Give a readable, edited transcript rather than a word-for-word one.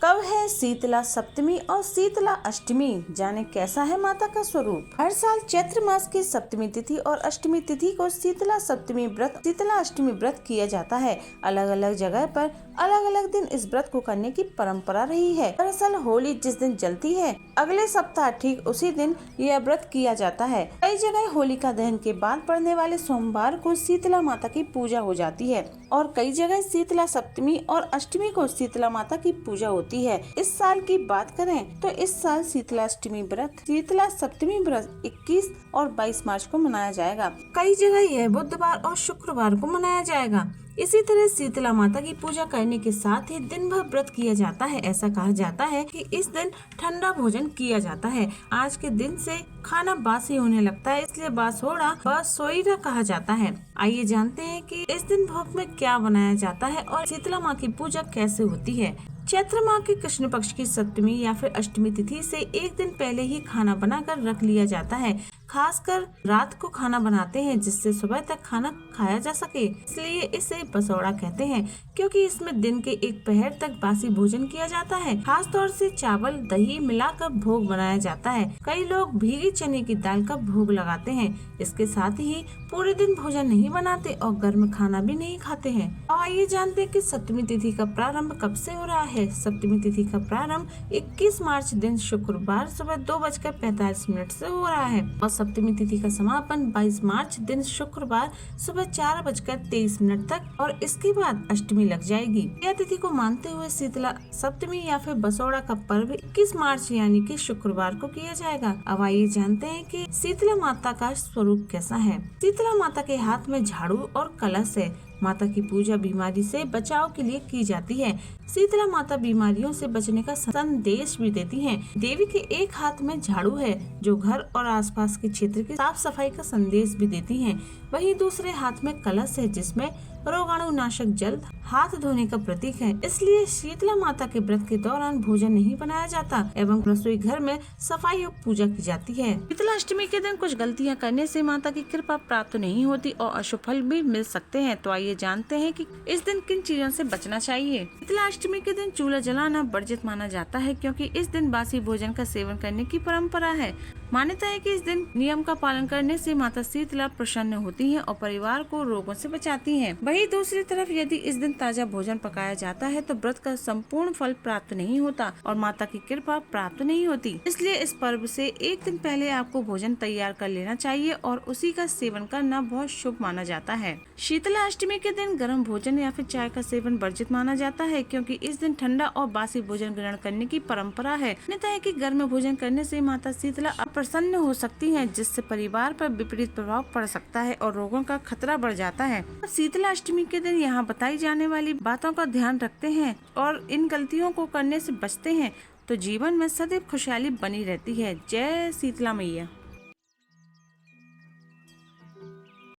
कब है शीतला सप्तमी और शीतला अष्टमी, जाने कैसा है माता का स्वरूप। हर साल चैत्र मास की सप्तमी तिथि और अष्टमी तिथि को शीतला सप्तमी व्रत, शीतला अष्टमी व्रत किया जाता है। अलग अलग जगह पर अलग अलग दिन इस व्रत को करने की परंपरा रही है। दरअसल होली जिस दिन जलती है, अगले सप्ताह ठीक उसी दिन यह व्रत किया जाता है। कई जगह होलिका दहन के बाद पड़ने वाले सोमवार को शीतला माता की पूजा हो जाती है और कई जगह शीतला सप्तमी और अष्टमी को शीतला माता की पूजा होती है। इस साल की बात करें तो इस साल शीतला अष्टमी व्रत, शीतला सप्तमी व्रत 21 और 22 मार्च को मनाया जाएगा। कई जगह यह बुधवार और शुक्रवार को मनाया जाएगा। इसी तरह शीतला माता की पूजा करने के साथ ही दिन भर व्रत किया जाता है। ऐसा कहा जाता है कि इस दिन ठंडा भोजन किया जाता है। आज के दिन से खाना बासी होने लगता है, इसलिए बासोड़ा बसोइरा कहा जाता है। आइए जानते हैं कि इस दिन भोग में क्या बनाया जाता है और शीतला माँ की पूजा कैसे होती है। चैत्र माह के कृष्ण पक्ष की सप्तमी या फिर अष्टमी तिथि से एक दिन पहले ही खाना बनाकर रख लिया जाता है। खासकर रात को खाना बनाते हैं जिससे सुबह तक खाना खाया जा सके, इसलिए इसे बसौड़ा कहते हैं, क्योंकि इसमें दिन के एक पहर तक बासी भोजन किया जाता है। खास तौर से चावल दही मिलाकर भोग बनाया जाता है। कई लोग भीगी चने की दाल का भोग लगाते हैं। इसके साथ ही पूरे दिन भोजन नहीं बनाते और गर्म खाना भी नहीं खाते हैं। और आइए जानते हैं कि सप्तमी तिथि का प्रारंभ कब से हो रहा है। सप्तमी तिथि का प्रारंभ 21 मार्च दिन शुक्रवार सुबह 2:45 से हो रहा है और सप्तमी तिथि का समापन 22 मार्च दिन शुक्रवार सुबह 4:23 तक और इसके बाद अष्टमी लग जाएगी। यह तिथि को मानते हुए शीतला सप्तमी या फिर बसौड़ा का पर्व 21 मार्च यानी कि शुक्रवार को किया जाएगा। अब आइए जानते हैं कि शीतला माता का स्वरूप कैसा है। शीतला माता के हाथ में झाड़ू और कलश है। माता की पूजा बीमारी से बचाव के लिए की जाती है। शीतला माता बीमारियों से बचने का संदेश भी देती हैं। देवी के एक हाथ में झाड़ू है जो घर और आसपास के क्षेत्र की साफ सफाई का संदेश भी देती हैं। वहीं दूसरे हाथ में कलश है जिसमें रोगाणुनाशक जल हाथ धोने का प्रतीक है। इसलिए शीतला माता के व्रत के दौरान भोजन नहीं बनाया जाता एवं रसोई घर में सफाई और पूजा की जाती है। शीतला अष्टमी के दिन कुछ गलतियां करने से माता की कृपा प्राप्त नहीं होती और अशुभ फल भी मिल सकते हैं। तो आइए जानते हैं कि इस दिन किन चीजों से बचना चाहिए। शीतला अष्टमी के दिन चूल्हा जलाना वर्जित माना जाता है, क्योंकि इस दिन बासी भोजन का सेवन करने की परंपरा है। मान्यता है कि इस दिन नियम का पालन करने से माता शीतला प्रसन्न होती हैं और परिवार को रोगों से बचाती हैं। वहीं दूसरी तरफ यदि इस दिन ताजा भोजन पकाया जाता है तो व्रत का संपूर्ण फल प्राप्त नहीं होता और माता की कृपा प्राप्त नहीं होती। इसलिए इस पर्व से एक दिन पहले आपको भोजन तैयार कर लेना चाहिए और उसी का सेवन करना बहुत शुभ माना जाता है। शीतला अष्टमी के दिन गर्म भोजन या फिर चाय का सेवन वर्जित माना जाता है, क्योंकि इस दिन ठंडा और बासी भोजन ग्रहण करने की परंपरा है। मान्यता है कि गर्म भोजन करने से माता शीतला अप्रसन्न हो सकती हैं, जिससे परिवार पर विपरीत प्रभाव पड़ सकता है और रोगों का खतरा बढ़ जाता है। शीतला अष्टमी के दिन यहाँ बताई जाने वाली बातों का ध्यान रखते हैं और इन गलतियों को करने से बचते हैं तो जीवन में सदैव खुशहाली बनी रहती है। जय शीतला मैया।